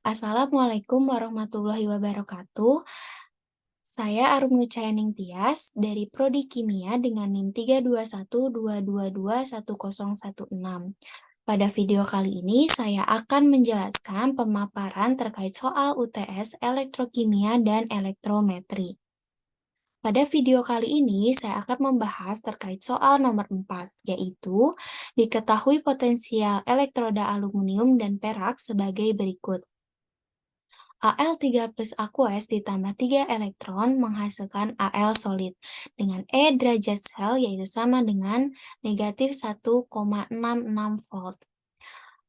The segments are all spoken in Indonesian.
Assalamualaikum warahmatullahi wabarakatuh. Saya Arum Nucayaning Tias dari Prodi Kimia dengan NIM 32122210106. Pada video kali ini saya akan menjelaskan pemaparan terkait soal UTS Elektrokimia dan Elektrometri. Pada video kali ini saya akan membahas terkait soal nomor 4, yaitu diketahui potensial elektroda aluminium dan perak sebagai berikut. Al3 plus aqueous ditambah 3 elektron menghasilkan Al solid dengan E derajat sel yaitu sama dengan negatif 1,66 volt.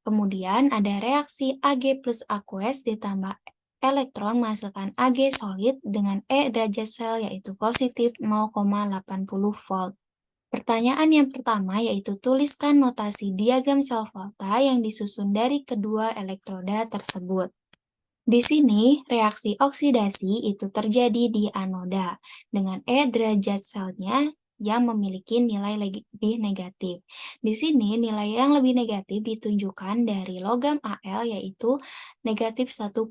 Kemudian ada reaksi Ag plus aqueous ditambah elektron menghasilkan Ag solid dengan E derajat sel yaitu positif 0,80 volt. Pertanyaan yang pertama yaitu tuliskan notasi diagram sel volta yang disusun dari kedua elektroda tersebut. Di sini, reaksi oksidasi itu terjadi di anoda dengan E derajat selnya yang memiliki nilai lebih negatif. Di sini, nilai yang lebih negatif ditunjukkan dari logam Al yaitu negatif 1,66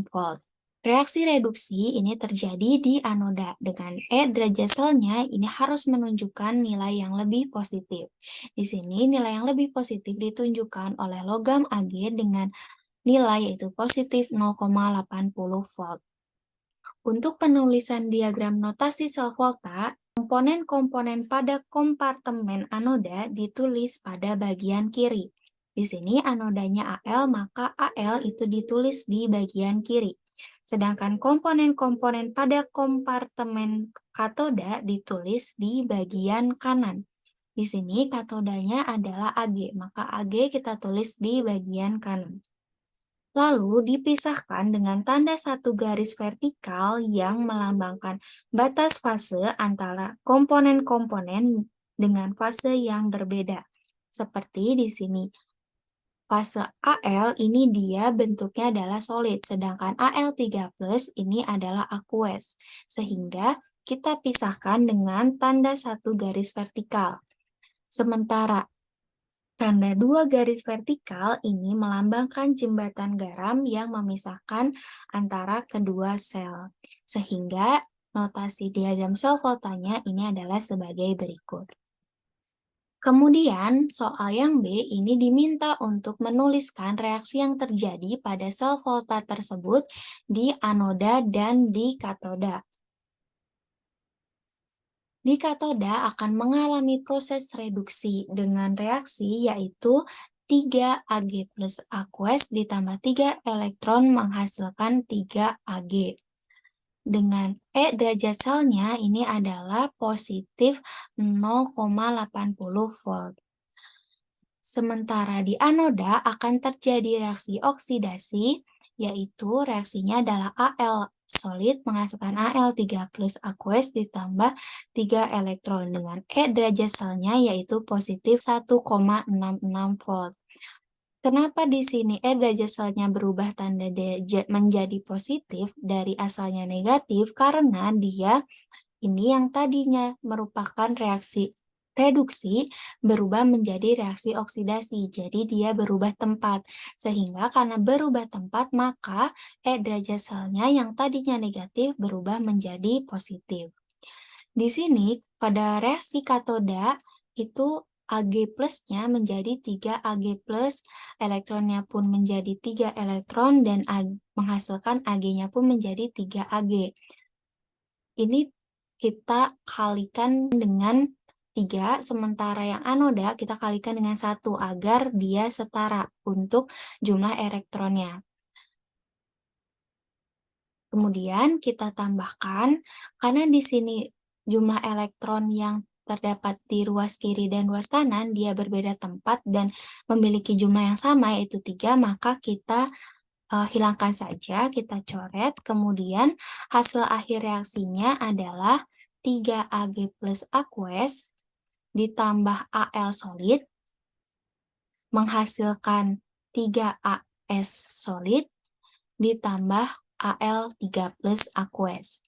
volt. Reaksi reduksi ini terjadi di anoda dengan E derajat selnya ini harus menunjukkan nilai yang lebih positif. Di sini, nilai yang lebih positif ditunjukkan oleh logam Ag dengan nilai yaitu positif 0,80 volt. Untuk penulisan diagram notasi sel volta, komponen-komponen pada kompartemen anoda ditulis pada bagian kiri. Di sini anodanya Al, maka Al itu ditulis di bagian kiri. Sedangkan komponen-komponen pada kompartemen katoda ditulis di bagian kanan. Di sini katodanya adalah Ag, maka Ag kita tulis di bagian kanan. Lalu dipisahkan dengan tanda satu garis vertikal yang melambangkan batas fase antara komponen-komponen dengan fase yang berbeda. Seperti di sini, fase Al ini dia bentuknya adalah solid, sedangkan Al3+ ini adalah aqueous. Sehingga kita pisahkan dengan tanda satu garis vertikal. Sementara tanda dua garis vertikal ini melambangkan jembatan garam yang memisahkan antara kedua sel. Sehingga notasi diagram sel voltanya ini adalah sebagai berikut. Kemudian, soal yang B ini diminta untuk menuliskan reaksi yang terjadi pada sel volta tersebut di anoda dan di katoda. Di katoda akan mengalami proses reduksi dengan reaksi yaitu 3 Ag plus aqueous ditambah 3 elektron menghasilkan 3 Ag. Dengan E derajat selnya ini adalah positif 0,80 volt. Sementara di anoda akan terjadi reaksi oksidasi, yaitu reaksinya adalah Al solid menghasilkan Al3 plus aqueous ditambah 3 elektron dengan E derajat selnya yaitu positif 1,66 volt. Kenapa di sini E derajat selnya berubah tanda menjadi positif dari asalnya negatif? Karena dia ini yang tadinya merupakan reaksi reduksi berubah menjadi reaksi oksidasi, jadi dia berubah tempat. Sehingga karena berubah tempat, maka E derajat selnya yang tadinya negatif berubah menjadi positif. Di sini, pada reaksi katoda, itu Ag plusnya menjadi 3 Ag plus, elektronnya pun menjadi 3 elektron, dan menghasilkan Ag-nya pun menjadi 3 Ag. Ini kita kalikan dengan 3, sementara yang anoda kita kalikan dengan 1 agar dia setara untuk jumlah elektronnya. Kemudian kita tambahkan, karena di sini jumlah elektron yang terdapat di ruas kiri dan ruas kanan, dia berbeda tempat dan memiliki jumlah yang sama, yaitu 3, maka kita hilangkan saja, kita coret, kemudian hasil akhir reaksinya adalah 3 Ag plus aqueous ditambah Al solid, menghasilkan 3 As solid, ditambah Al3 plus aqueous.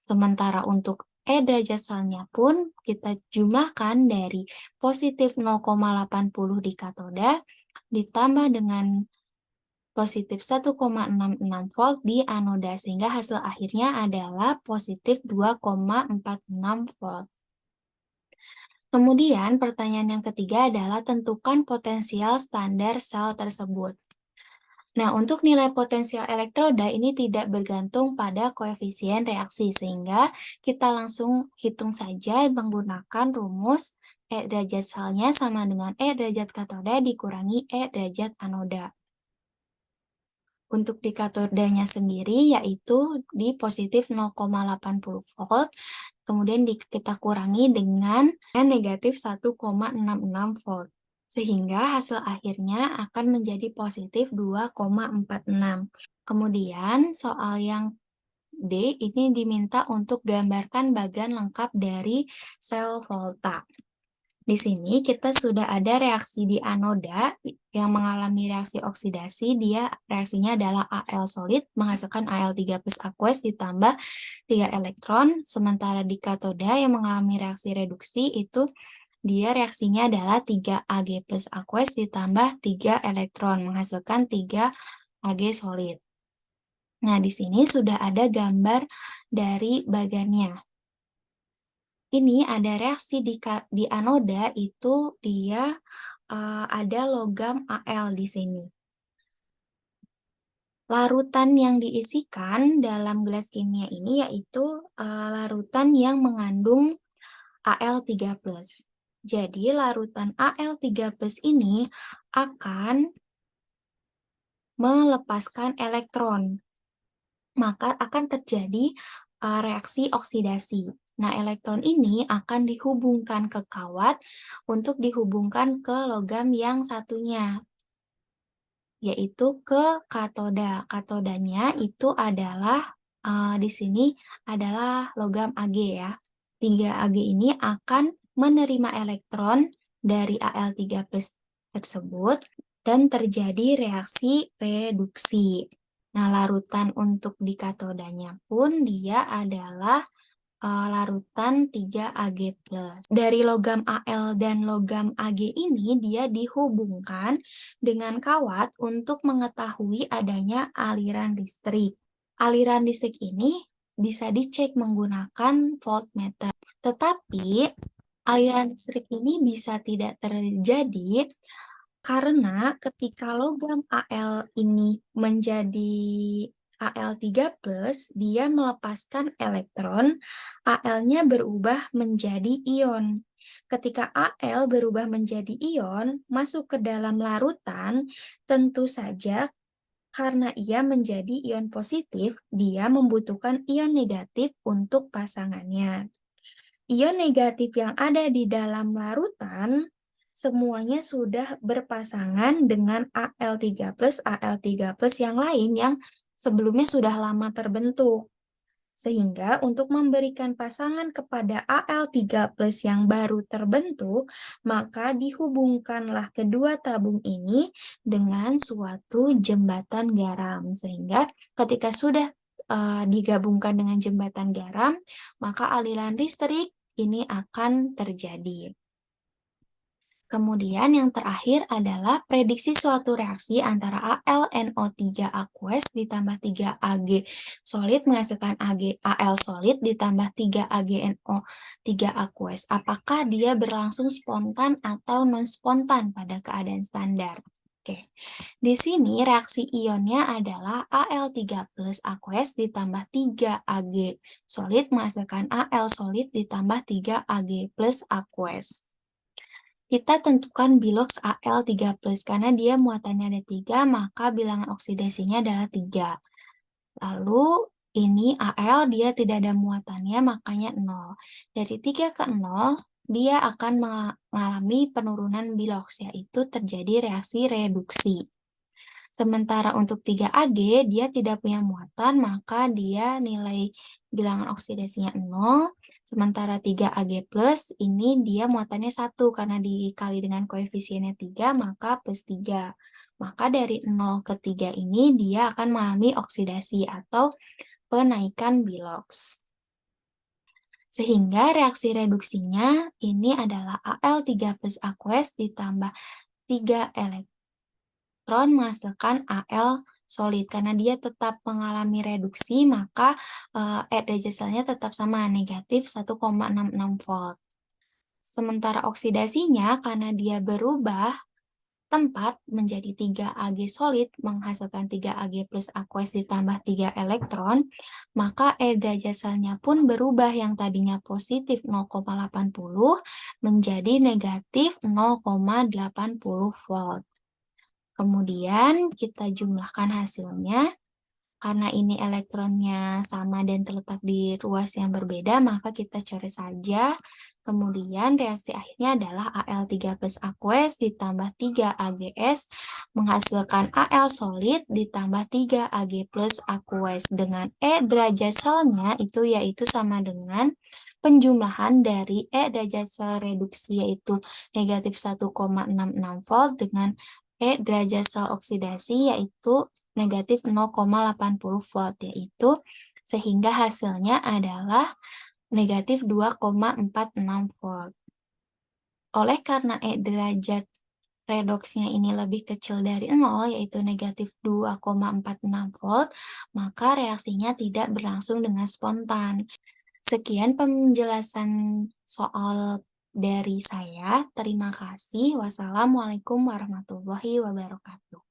Sementara untuk E derajat selnya pun kita jumlahkan dari positif 0,80 di katoda, ditambah dengan positif 1,66 volt di anoda, sehingga hasil akhirnya adalah positif 2,46 volt. Kemudian pertanyaan yang ketiga adalah tentukan potensial standar sel tersebut. Nah, untuk nilai potensial elektroda ini tidak bergantung pada koefisien reaksi, sehingga kita langsung hitung saja menggunakan rumus E derajat selnya sama dengan E derajat katoda dikurangi E derajat anoda. Untuk di katodanya sendiri yaitu di positif 0,80 volt, kemudian kita kurangi dengan negatif 1,66 volt. Sehingga hasil akhirnya akan menjadi positif 2,46. Kemudian soal yang D ini diminta untuk gambarkan bagan lengkap dari sel volta. Di sini kita sudah ada reaksi di anoda yang mengalami reaksi oksidasi, dia reaksinya adalah Al solid menghasilkan Al3 plus aqueous ditambah 3 elektron, sementara di katoda yang mengalami reaksi reduksi itu dia reaksinya adalah 3 Ag plus aqueous ditambah 3 elektron menghasilkan 3 Ag solid. Nah, di sini sudah ada gambar dari bagannya. Ini ada reaksi di anoda itu dia ada logam Al di sini. Larutan yang diisikan dalam gelas kimia ini yaitu larutan yang mengandung Al3+. Jadi larutan Al3+ ini akan melepaskan elektron, maka akan terjadi reaksi oksidasi. Nah, elektron ini akan dihubungkan ke kawat untuk dihubungkan ke logam yang satunya, yaitu ke katoda. Katodanya itu adalah di sini adalah logam Ag ya. 3 Ag ini akan menerima elektron dari Al3+ tersebut dan terjadi reaksi reduksi. Nah, larutan untuk di katodanya pun dia adalah larutan 3 Ag+. Dari logam Al dan logam Ag ini dia dihubungkan dengan kawat untuk mengetahui adanya aliran listrik. Aliran listrik ini bisa dicek menggunakan voltmeter. Tetapi aliran listrik ini bisa tidak terjadi karena ketika logam Al ini menjadi Al3+, dia melepaskan elektron, Al-nya berubah menjadi ion. Ketika Al berubah menjadi ion, masuk ke dalam larutan, tentu saja karena ia menjadi ion positif, dia membutuhkan ion negatif untuk pasangannya. Ion negatif yang ada di dalam larutan semuanya sudah berpasangan dengan Al3+ yang lain yang sebelumnya sudah lama terbentuk. Sehingga untuk memberikan pasangan kepada Al3+ yang baru terbentuk, maka dihubungkanlah kedua tabung ini dengan suatu jembatan garam. Sehingga ketika sudah digabungkan dengan jembatan garam, maka aliran listrik ini akan terjadi. Kemudian yang terakhir adalah prediksi suatu reaksi antara AlNO3 aqueous ditambah 3 Ag solid menghasilkan Al solid ditambah 3 AgNO3 aqueous. Apakah dia berlangsung spontan atau non-spontan pada keadaan standar? Oke, di sini reaksi ionnya adalah Al3+ aqueous ditambah 3 Ag solid menghasilkan Al solid ditambah 3 Ag plus aqueous. Kita tentukan bilox Al3+, karena dia muatannya ada 3, maka bilangan oksidasinya adalah 3. Lalu ini Al dia tidak ada muatannya, makanya 0. Dari 3 ke 0, dia akan mengalami penurunan bilox, yaitu terjadi reaksi reduksi. Sementara untuk 3 Ag, dia tidak punya muatan, maka dia nilai bilangan oksidasinya 0. Sementara 3 Ag+, ini dia muatannya 1, karena dikali dengan koefisiennya 3, maka plus 3. Maka dari 0 ke 3 ini, dia akan mengalami oksidasi atau penaikan bilox. Sehingga reaksi reduksinya ini adalah Al3+ aqueous ditambah 3 elektron elektron menghasilkan Al solid. Karena dia tetap mengalami reduksi, maka E derajat selnya tetap sama, negatif 1,66 volt. Sementara oksidasinya, karena dia berubah tempat menjadi 3Ag solid menghasilkan 3Ag plus aqueous ditambah 3 elektron, maka E derajat selnya pun berubah yang tadinya positif 0,80 menjadi negatif 0,80 volt. Kemudian kita jumlahkan hasilnya. Karena ini elektronnya sama dan terletak di ruas yang berbeda, maka kita coret saja. Kemudian reaksi akhirnya adalah Al3 plus aqueous ditambah 3 AgS menghasilkan Al solid ditambah 3 Ag plus aqueous dengan E derajat selnya itu yaitu sama dengan penjumlahan dari E derajat sel reduksi yaitu negatif 1,66 volt dengan E derajat sel oksidasi yaitu negatif 0,80 volt, yaitu sehingga hasilnya adalah negatif 2,46 volt. Oleh karena derajat redoksnya ini lebih kecil dari 0, yaitu negatif 2,46 volt, maka reaksinya tidak berlangsung dengan spontan. Sekian penjelasan soal dari saya. Terima kasih. Wassalamualaikum warahmatullahi wabarakatuh.